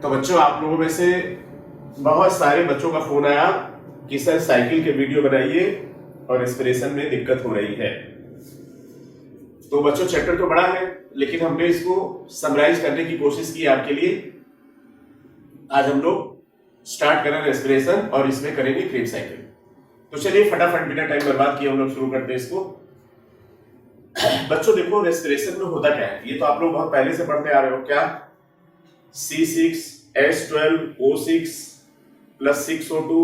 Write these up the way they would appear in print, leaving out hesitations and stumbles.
तो बच्चों, आप लोगों में से बहुत सारे बच्चों का फोन आया कि सर साइकिल के वीडियो बनाइए और रेस्पिरेशन में दिक्कत हो रही है। तो बच्चों, चैप्टर तो बड़ा है, लेकिन हमने इसको समराइज करने की कोशिश की आपके लिए। आज हम लोग स्टार्ट करें रेस्पिरेशन और इसमें करेंगे क्रेब साइकिल। तो चलिए फटाफट बिना टाइम बर्बाद किए हम लोग शुरू करते हैं इसको। बच्चों देखो, रेस्पिरेशन में होता क्या है, ये तो आप लोग बहुत पहले से पढ़ते आ रहे हो। क्या C6H12O6 plus 6O2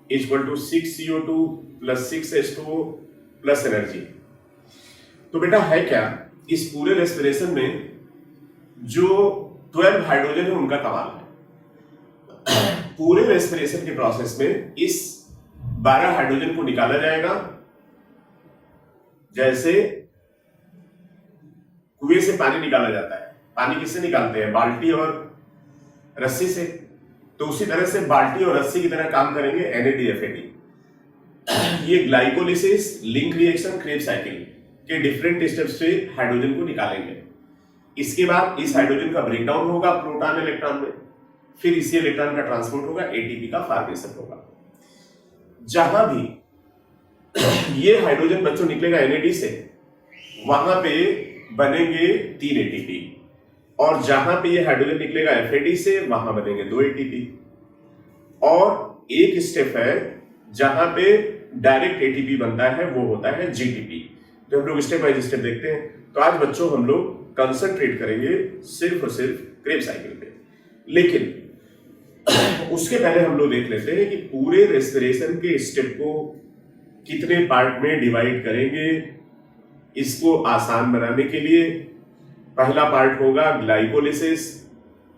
equal to 6CO2 plus 6H2O plus energy. तो बेटा है क्या, इस पूरे रेस्पिरेशन में जो 12 हाइड्रोजन है उनका कमाल है। पूरे रेस्पिरेशन के प्रोसेस में इस 12 हाइड्रोजन को निकाला जाएगा। जैसे कुएं से पानी निकाला जाता है, पानी किससे निकालते हैं, बाल्टी और रस्सी से। तो उसी तरह से बाल्टी और रस्सी की तरह काम करेंगे NADFAD। ये glycolysis, link reaction, Krebs cycle के डिफरेंट स्टेप्स से हाइड्रोजन को निकालेंगे। इसके बाद इस हाइड्रोजन का ब्रेकडाउन होगा प्रोटॉन इलेक्ट्रॉन में, फिर इसी इलेक्ट्रॉन का ट्रांसपोर्ट होगा, ATP का फॉर्मेशन होगा। जहां भी ये हाइड्रोजन बच्चों निकलेगा NAD से, वहां पे बनेंगे 3 ATP, और जहां पे ये हाइड्रोजन निकलेगा FAD से, वहां बनेंगे 2 ATP। और एक स्टेप है जहां पे डायरेक्ट ATP बनता है, वो होता है GTP। तो हम लोग स्टेप बाय स्टेप देखते हैं। तो आज बच्चों हम लोग कंसंट्रेट करेंगे सिर्फ और सिर्फ क्रेब साइकिल पे, लेकिन उसके पहले हम लोग देख लेते हैं कि पूरे रेस्पिरेशन के स्टेप को कितने पार्ट में डिवाइड करेंगे। इसको आसान बनाने के लिए पहला पार्ट होगा ग्लाइकोलिसिस,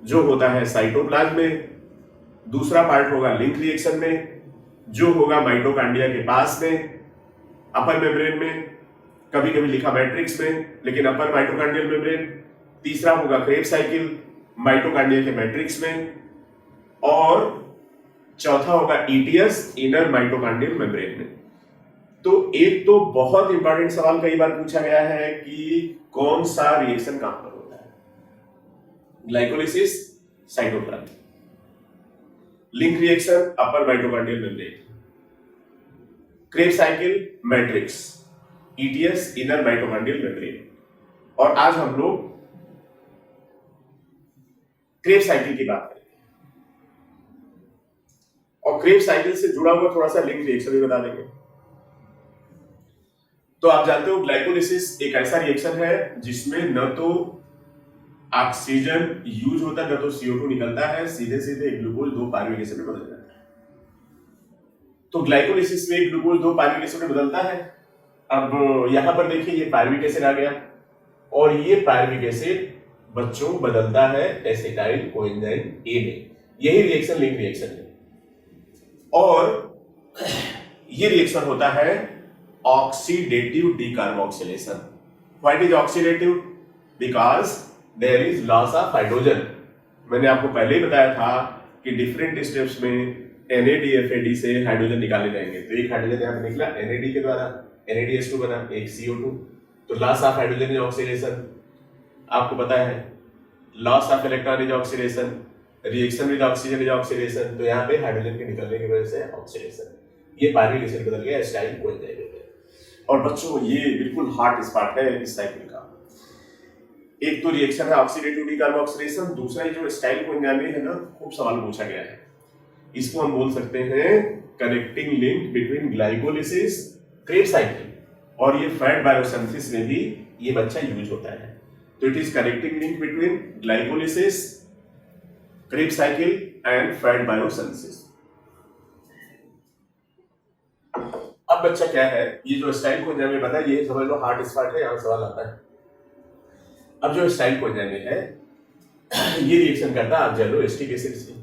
जो होता है साइटोप्लाज्म में। दूसरा पार्ट होगा लिंक रिएक्शन में, जो होगा माइटोकॉन्ड्रिया के पास में, अपर मेम्ब्रेन में, कभी कभी लिखा मैट्रिक्स में, लेकिन अपर माइटोकॉन्ड्रियल मेम्ब्रेन। तीसरा होगा क्रेब साइकिल, माइटोकॉन्ड्रिया के मैट्रिक्स में। और चौथा होगा ETS, इनर माइटोकॉन्ड्रियल मेम्ब्रेन में। तो एक तो बहुत इंपॉर्टेंट सवाल कई बार पूछा गया है कि कौन सा रिएक्शन कहां पर होता है, glycolysis cytoplasm, link reaction upper mitochondrial membrane, Kreb cycle matrix, ETS inner mitochondrial membrane. और आज हम लोग क्रेब साइकिल की बात करेंगे, और क्रेब साइकिल से जुड़ा हुआ थोड़ा सा लिंक रिएक्शन भी बता देंगे। तो आप जानते हो ग्लाइकोलिसिस एक ऐसा रिएक्शन है जिसमें न तो ऑक्सीजन यूज होता है, न तो CO2 निकलता है, सीधे सीधे ग्लूकोज 2 पायरुविक एसिड में बदल जाता है। तो ग्लाइकोलिसिस में ग्लूकोज 2 पायरुविक एसिड में बदलता है। अब यहां पर देखिए, ये पायरुविक एसिड आ गया, और ये पायरुविक एसिड बच्चों बदलता है एसिटाइल कोएंजाइम A में। यही रिएक्शन लिंक रिएक्शन है, और ये रिएक्शन होता है oxidative decarboxylation. What is oxidative? Because there is loss of hydrogen. मैंने आपको पहले ही बताया था कि डिफरेंट स्टेप्स में NADFAD से हाइड्रोजन निकाले जाएंगे। तो एक हाइड्रोजन यहां पर निकला NAD के द्वारा, NADH2 बना, एक CO2। तो loss of hydrogen is oxidation. आपको पता है loss of electron is oxidation, reaction with oxygen is oxidation. तो यहाँ पे हाइड्रोजन के निकलने की वजह से ऑक्सीडेशन। ये पायरुविक एसिड बदल गया एसिटाइल कोएंजाइम में। और बच्चों, ये बिल्कुल हार्ट स्पॉट है इस साइकिल का। एक तो रिएक्शन है ऑक्सीडेटिव डीकार्बोक्सिलेशन, दूसरा ये जो एसिटाइल कोएंजाइम है ना, खूब सवाल पूछा गया है। इसको हम बोल सकते हैं connecting link between glycolysis, Krebs cycle, और ये फैट बायोसिंथेसिस में भी ये बच्चा यूज होता है। तो it is connecting link between glycolysis, Krebs cycle and fat biosynthesis. अब बच्चा क्या है, ये जो एसिटाइल कोएंजाइम बता, ये समझ लो हार्ट स्पॉट है, यहां सवाल आता है। अब जो एसिटाइल कोएंजाइम है, ये रिएक्शन करता है ऑक्सैलो एसिटिक एसिड से।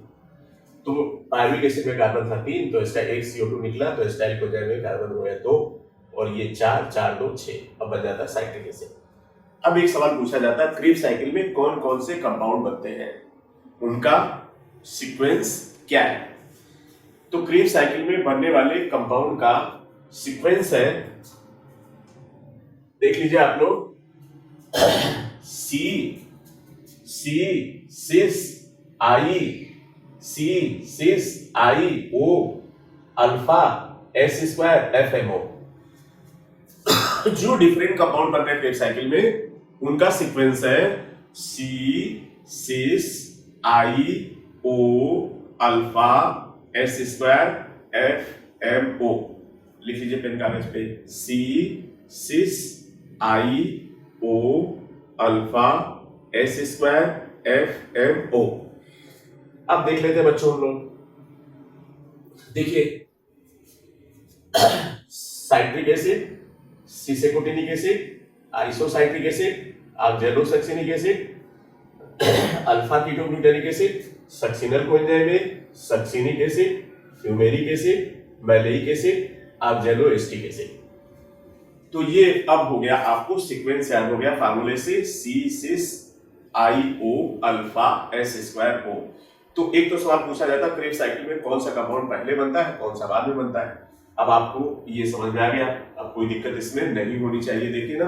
तो पायरुविक एसिड में कार्बन था 3, तो इसका एक CO2 निकला, तो एसिटाइल कोएंजाइम में कार्बन हो गया 2, और ये 4, 4, 2, 6। अब बन जाता है साइट्रिक एसिड। अब एक सवाल पूछा जाता है, क्रेब साइकिल में कौन कौन से कंपाउंड बनते हैं, उनका सीक्वेंस क्या है। तो क्रेब साइकिल में बनने वाले कंपाउंड का सीक्वेंस है, देख लीजिए आप लोग, C, C, cis, I C cis I O alpha S square F M O. जो डिफरेंट कंपाउंड बन रहे हैं क्रेब साइकिल में उनका सीक्वेंस है C cis I O alpha S square F M O. लिख लीजिए पेन कागज पे, C cis I O alpha S square F M O. अब देख लेते हैं बच्चों हम लोग, देखिए citric acid, cisaconitic acid, isocitric acid, oxalosuccinic acid, alpha ketoglutaric acid, succinyl coenzyme में succinic acid, fumaric acid, malic acid, oxaloacetic acid. तो ये अब हो गया, आपको सीक्वेंस याद हो गया फार्मूले से, सी cis I O alpha S square ओ। तो एक तो सवाल पूछा जाता है क्रेब साइकिल में कौन सा कंपाउंड पहले बनता है, कौन सा बाद में बनता है। अब आपको ये समझ में आ गया, अब कोई दिक्कत इसमें नहीं होनी चाहिए। देखिए ना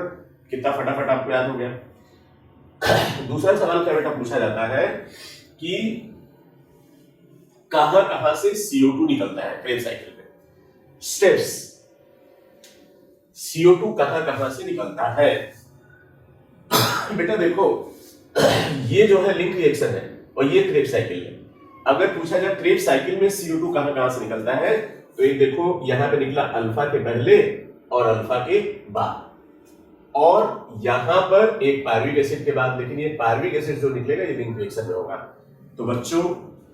कितना फटाफट आपको याद हो गया। दूसरा सवाल क्या बेटा पूछा जाता है कि कहां कहां से CO2 निकलता है क्रेब साइकिल में, स्टेप्स, CO2 कहां कहां से निकलता है। बेटा देखो ये जो है लिंक रिएक्शन है और ये क्रेब साइकिल है। अगर पूछा जाए क्रेब साइकिल में CO2 कहां कहां से निकलता है, तो एक देखो यहां पे निकला अल्फा के पहले और अल्फा के बाद, और यहां पर एक पार्विक एसिड के बाद, लेकिन ये पार्विक एसिड जो निकलेगा ये लिंक रिएक्शन में होगा। तो बच्चों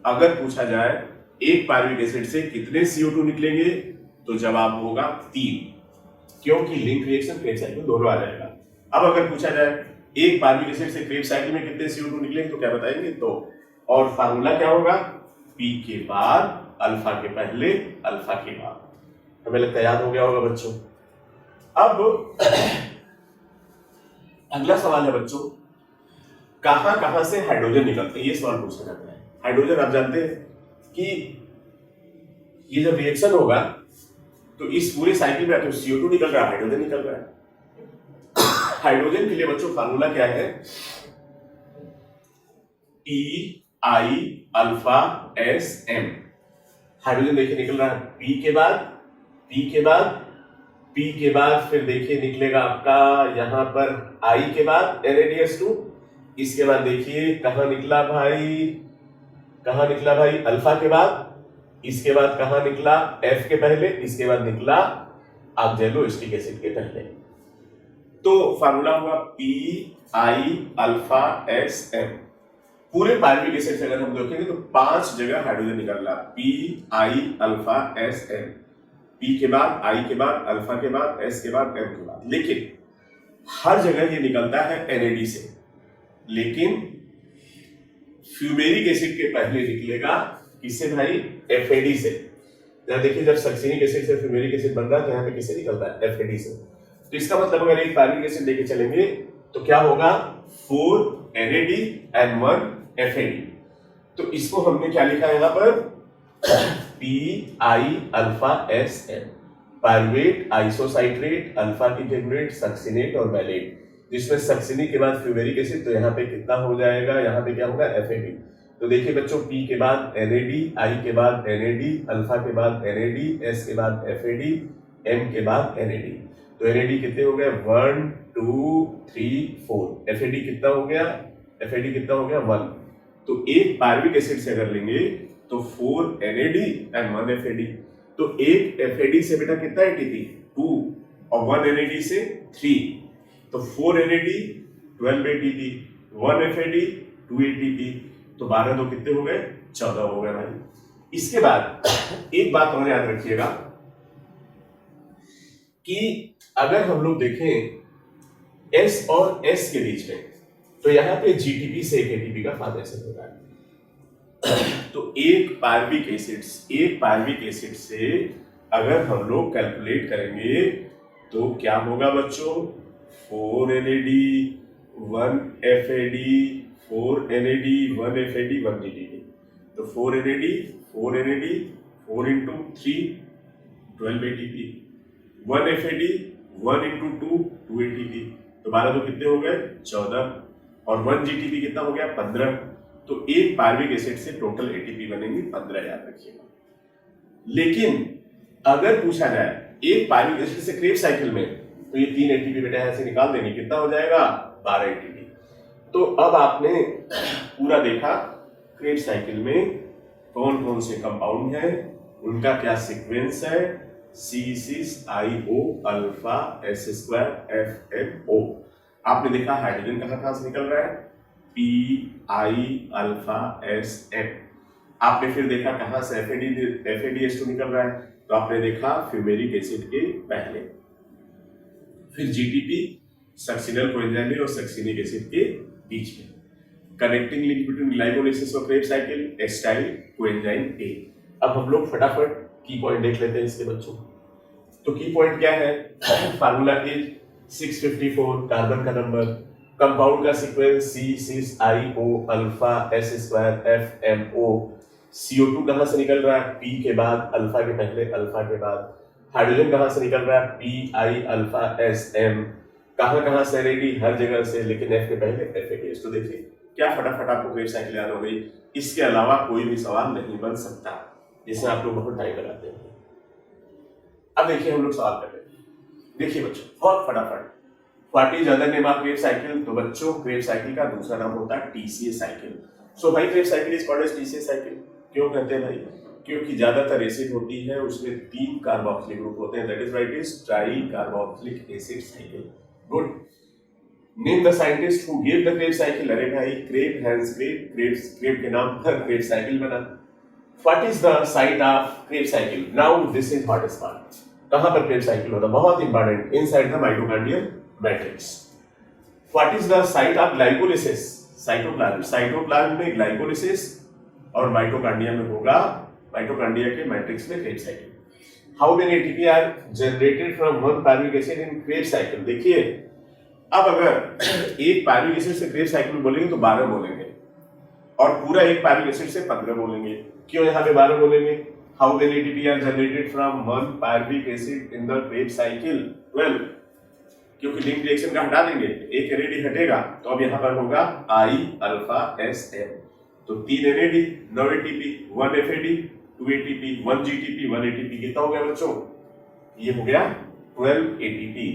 अगर पूछा जाए एक पार्विक एसिड से कितने CO2 निकलेंगे, तो जवाब होगा 3, क्योंकि लिंक रिएक्शन क्रेब साइकिल दोनों आ जाएगा। अब अगर पूछा जाए एक पार्विक एसिड से क्रेब साइकिल में कितने CO2 निकलेंगे, तो क्या बताएंगे, 2। और फार्मूला क्या होगा, P के बाद अल्फा के पहले अल्फा के बाद। हमें लगता है याद हो गया होगा बच्चों। अब अगला सवाल है बच्चों, कहां कहां से हाइड्रोजन निकलते हैं, ये सवाल पूछा जाता है। हाइड्रोजन आप जानते हैं कि ये जब रिएक्शन होगा तो इस पूरे साइकिल में तो CO2 निकल रहा है, हाइड्रोजन निकल रहा है। हाइड्रोजन के लिए बच्चों फार्मूला क्या है, P I alpha S M। Hydrogen देखिए निकल रहा है P के बाद, P के बाद, P के बाद फिर देखिए निकलेगा आपका यहां पर I के बाद NaDH2। इसके बाद देखिए कहां निकला भाई, कहां निकला भाई, अल्फा के बाद। इसके बाद कहां निकला, F के पहले। इसके बाद निकला ऑक्जेलोएस्टिक एसिड के पहले। तो फार्मूला हुआ P I alpha S M। पूरे पार्विक एसिड से अगर हम देखेंगे तो 5 जगह हाइड्रोजन निकल रहा, P I alpha S M, P के बाद, I के बाद, अल्फा के बाद, S के बाद, M के बाद। लेकिन हर जगह ये निकलता है NAD से, लेकिन फ्यूमेरिक एसिड के पहले निकलेगा किससे भाई, FAD से। जहां देखिए जब सक्सिनिक एसिड से फ्यूमेरिक एसिड बन रहा है तो यहाँ पे किससे निकलता है, FAD से। तो इसका मतलब अगर एक पार्विक एसिड लेके चलेंगे तो क्या होगा, 4 NAD and 1 FAD। तो इसको हमने क्या लिखा है यहाँ पर, PI alpha SM, pyruvate, isocitrate, alpha ketonate, succinate और मैलेट। जिसमें सक्सिनिक के बाद फ्यूमेरिक एसिड, तो यहाँ पे कितना हो जाएगा, यहाँ पे क्या होगा, FAD। तो देखिए बच्चों P के बाद NAD, I के बाद NAD, अल्फा के बाद NAD, S के बाद FAD, M के बाद NAD। तो NAD कितने हो गए, 1 2 3 4। FAD कितना हो गया, FAD कितना हो गया, 1। तो एक पार्विक एसिड से अगर लेंगे तो 4 NAD and 1 FAD। तो एक FAD से बेटा कितना ATP, 2, और 1 NAD से 3। तो 4 NAD 12 ATP, 1 FAD 2 ATP। तो 12 2 कितने हो गए, 14 हो गए भाई। इसके बाद एक बात और याद रखिएगा कि अगर हम लोग देखें S और S के बीच में, तो यहाँ पे GTP से एक ATP का फॉर्मेशन होता है। तो एक पार्विक एसिड से अगर हम लोग कैलकुलेट करेंगे तो क्या होगा बच्चों, 4 NAD 1 FAD, 4 NAD 1 FAD 1 GTP। तो 4 NAD 4 into 3 12 ATP, 1 FAD 1 into 2 2 ATP। तो 12 तो कितने हो गए, 14, और 1 GTP कितना हो गया, 15। तो एक पायरुविक एसिड से टोटल एटीपी बनेंगे 15, याद रखिएगा। लेकिन अगर पूछा जाए एक पायरुविक एसिड से क्रेब्स साइकिल में, तो ये 3 एटीपी बेटा यहां से निकाल देंगे, कितना हो जाएगा 12 एटीपी। तो अब आपने पूरा देखा क्रेब्स साइकिल में कौन कौन से कंपाउंड है, उनका क्या सीक्वेंस है, C6IO अल्फा S2FMO। आपने देखा हाइड्रोजन कहां से निकल रहा है, PI अल्फा SM। आपने फिर देखा कहां से FADH2 निकल रहा है, तो आपने देखा फ्यूमेरिक एसिड के पहले, फिर GTP सक्सिनल कोएंजाइम और सक्सिनिक एसिड के बीच में, कनेक्टिंग लिंक बिटवीन ग्लाइकोलाइसिस और Krebs cycle acetyl coenzyme A। अब हम लोग फटाफट की पॉइंट देख लेते हैं इसके बच्चों। तो की पॉइंट क्या है, फार्मूला इज 654 कार्बन का नंबर, कंपाउंड का sequence C6IO alpha S2FMO, CO2 कहां से निकल रहा है, P के बाद अल्फा के पहले अल्फा के बाद, हाइड्रोजन कहां से निकल रहा है, PI अल्फा SM, कहां से रेडी, हर जगह से, लेकिन F के पहले FADH। तो देखिए क्या फटाफट आपको क्रेब्स साइकिल याद हो गई। इसके अलावा कोई भी सवाल नहीं बन सकता, जिसमें आप लोग बहुत टाइम लगाते हैं। अब देखिए हम लोग सवाल कर रहे हैं, देखिए बच्चों बहुत फटाफट, what is other name of Krebs cycle. तो बच्चों क्रेब्स साइकिल का दूसरा नाम होता है TCA साइकिल। सो भाई Krebs cycle is called as TCA cycle, क्यों कहते हैं भाई, क्योंकि ज्यादातर एसिड होती है उसमें 3 कार्बोक्सिलिक ग्रुप होते हैं, that is why it is try carboxylic acid cycle. Good. Name the scientist who give the Krebs cycle. अरे भाई क्रेब, हैंस क्रेब, क्रेब के नाम पर क्रेब्स साइकिल बना। What is the site of Krebs cycle. Now this is hottest part, कहां पर Krebs cycle होता है, बहुत important, inside the mitochondrial matrix. What is the site of glycolysis, cytoplasm. Cytoplasm में ग्लाइकोलाइसिस और माइटोकॉन्ड्रिया में होगा, माइटोकॉन्ड्रिया के मैट्रिक्स में Krebs cycle. How many ATP are generated from one pyruvic acid in Krebs cycle. देखिए अब अगर एक पायरुविक एसिड से क्रेब्स साइकिल में बोलेंगे तो 12 बोलेंगे, और पूरा एक पायरुविक एसिड से 15 बोलेंगे। क्यों यहाँ पे 12 बोलेंगे, how many ATP are generated from one pyruvic acid in the Krebs cycle, 12, क्योंकि लिंक रिएक्शन का हटा देंगे, एक NAD हटेगा, तो अब यहाँ पर होगा I अल्फा SM, तो 3 NAD 9 ATP, 1 FAD 2 ATP, 1 GTP 1 ATP, कितना हो गया बच्चों, ये हो गया 12 ATP।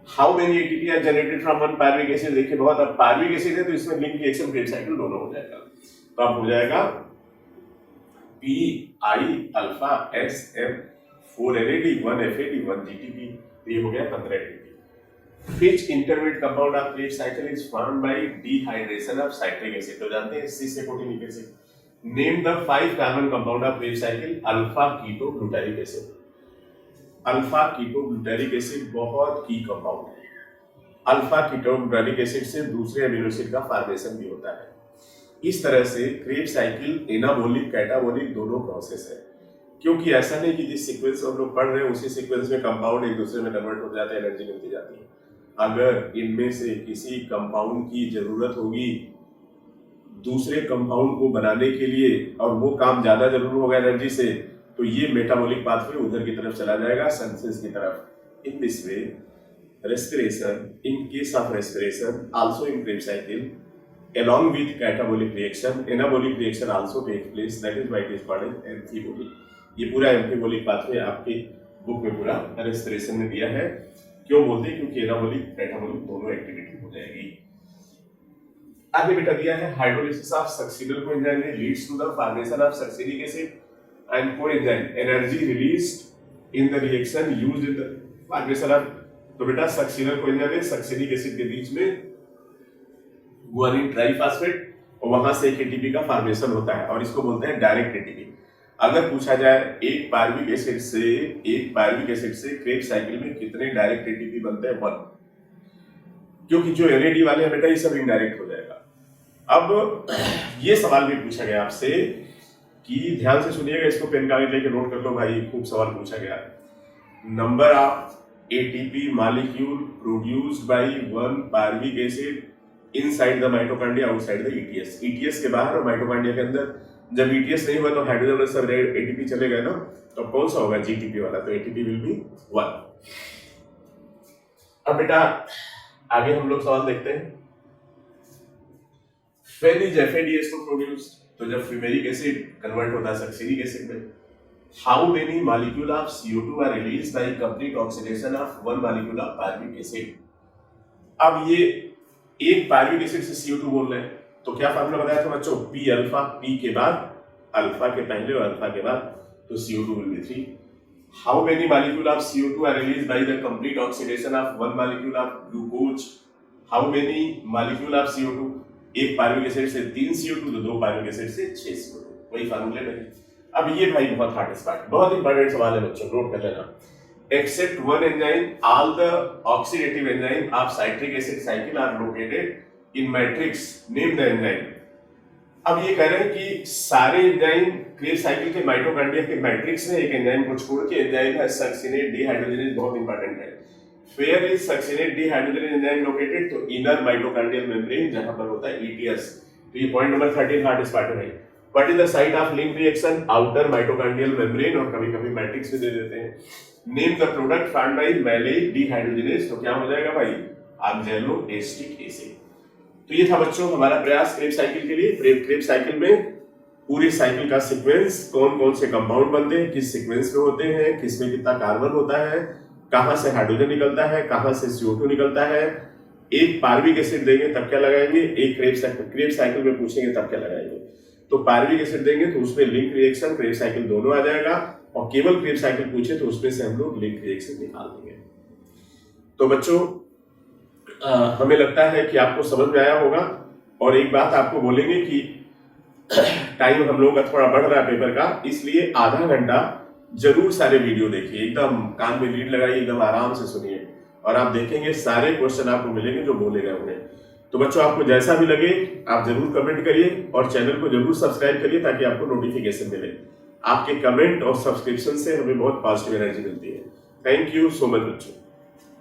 How many ATP are generated from one pyruvic acid. देखिए बहुत, अब पायरुविक एसिड है तो इसमें लिंक रिएक्शन क्रेब्स साइकिल दोनों हो जाएगा, तो अब हो जाएगा PI alpha SM 4 NAD 1 FAD 1 GTP, तो ये हो गया 15 ATP। Which intermediate compound of Krebs cycle is formed by dehydration of citric acid। तो जानते हैं cis-acotinic acid। Name the 5 carbon compound of Krebs cycle। Alpha keto glutaric acid. Alpha keto glutaric acid बहुत की compound है। Alpha keto glutaric acid से दूसरे amino acid का formation भी होता है। इस तरह से क्रेब्स साइकिल एनाबोलिक कैटाबोलिक दोनों प्रोसेस है, क्योंकि ऐसा नहीं कि जिस सीक्वेंस हम लोग पढ़ रहे हैं उसी सीक्वेंस में कंपाउंड एक दूसरे में कन्वर्ट हो जाता है, एनर्जी मिलती जाती है। अगर इनमें से किसी कंपाउंड की जरूरत होगी दूसरे कंपाउंड को बनाने के लिए और वो काम ज्यादा जरूर होगा एनर्जी से, तो ये मेटाबॉलिक पाथवे उधर की तरफ चला जाएगा, सिंथेसिस की तरफ। In this way respiration, in case of respiration also in Krebs cycle along with catabolic reaction anabolic reaction also takes place, that is why it is called as amphibolic। ये पूरा एम्फीबोलिक pathway आपके book में पूरा respiration में दिया है। क्यों बोलते हैं, क्योंकि एनाबोलिक कैटाबोलिक दोनों एक्टिविटी हो जाएगी। आगे बेटा दिया है hydrolysis of succinyl coenzyme leads to the formation of succinic acid and coenzyme, energy released in the reaction used in the formation of. तो बेटा सक्सिनल कोएंजाइम में सक्सिनिक एसिड के बीच में गुआनिन ट्राइफॉस्फेट और वहां से एक एटीपी का फॉर्मेशन होता है और इसको बोलते हैं डायरेक्ट एटीपी। अगर पूछा जाए एक पायरुविक एसिड से क्रेब्स साइकिल में कितने डायरेक्ट एटीपी बनते हैं, 1, क्योंकि जो NAD वाले हैं बेटा ये सब इनडायरेक्ट हो जाएगा। अब ये सवाल भी पूछा गया आपसे कि ध्यान से सुनिएगा, इसको पेन कागज लेके नोट कर लो भाई, खूब सवाल पूछा गया। Number of ATP molecule produced by one pyruvic acid inside the mitochondria outside the ETS। ETS के बाहर और माइटोकॉन्ड्रिया के अंदर। जब ETS नहीं हुआ तो हाइड्रोजन और सब ATP चले गए ना, तो कौन सा होगा, GTP वाला, तो ATP विल बी 1। अब बेटा आगे हम लोग सवाल देखते हैं। When is FADH2 produced? तो जब फ्यूमेरिक एसिड कन्वर्ट होता है सक्सीनिक एसिड में. How many molecule of CO2 are released by complete oxidation of one molecule of pyruvic acid? अब ये एक pyruvic acid से CO2 बोल रहे हैं, तो क्या फार्मूला बताया था बच्चों? P अल्फा, P के बाद अल्फा के पहले और अल्फा के बाद, तो CO2 will be 3. How many molecule of CO2 are released by the complete oxidation of one molecule of glucose? How many molecule of CO2? एक पायरुविक एसिड से 3 CO2, तो 2 पायरुविक एसिड से 6 CO2. वही फार्मूले में. अब ये भाई बहुत हार्ड स्पॉट, बहुत इंपॉर्टेंट सवाल है बच्चों, नोट कर लेना. Except one enzyme, all the oxidative enzyme of citric acid cycle are located in matrix. Name the enzyme. अब ये कह रहे हैं कि सारे एंजाइम क्रेब्स साइकिल के माइटोकॉन्ड्रिया के मैट्रिक्स में एक एंजाइम को छोड़ के एंजाइम है सक्सिनेट डिहाइड्रोजनेज, बहुत इंपॉर्टेंट है. Where is succinate dehydrogenase enzyme located? तो इनर माइटोकॉन्ड्रियल मेम्ब्रेन, जहां पर होता है ETS. तो ये पॉइंट नंबर 13 हार्ड स्पॉट है. What is the site of link reaction? Outer mitochondrial membrane, और कभी-कभी मैट्रिक्स में दे देते हैं. Name the product found by मैलेज dehydrogenase, तो क्या हो जाएगा भाई? ऑक्सैलोएस्टिक एसिड. तो ये था बच्चों हमारा प्रयास क्रेब्स साइकिल के लिए. क्रेब्स साइकिल में पूरी साइकिल का सीक्वेंस, कौन कौन से कंपाउंड बनते हैं, किस सीक्वेंस में होते हैं, किसमें कितना कार्बन होता है, कहां से हाइड्रोजन निकलता है, कहां से CO2 निकलता है. एक पायरुविक एसिड देंगे तब क्या लगाएंगे, एक क्रेब्स साइकिल में पूछेंगे तब क्या लगाएंगे. तो पायरुविक एसिड देंगे तो उसमें लिंक रिएक्शन क्रेब्स साइकिल दोनों आ जाएगा, और केवल क्रेब्स साइकिल पूछे तो उसमें से हम लोग लिंक रिएक्शन निकाल देंगे. तो बच्चों हमें लगता है कि आपको समझ में आया होगा. और एक बात आपको बोलेंगे कि टाइम हम लोगों का थोड़ा बढ़ रहा है पेपर का, इसलिए आधा घंटा जरूर सारे वीडियो देखिए, एकदम कान में लीड लगाइए, एकदम आराम से सुनिए, और आप देखेंगे सारे क्वेश्चन आपको मिलेंगे जो बोले गए उन्हें. तो बच्चों आपको जैसा भी लगे आप जरूर कमेंट करिए, और चैनल को जरूर सब्सक्राइब करिए ताकि आपको नोटिफिकेशन मिले. आपके कमेंट और सब्सक्रिप्शन से हमें बहुत पॉजिटिव एनर्जी मिलती है. थैंक यू सो मच बच्चों.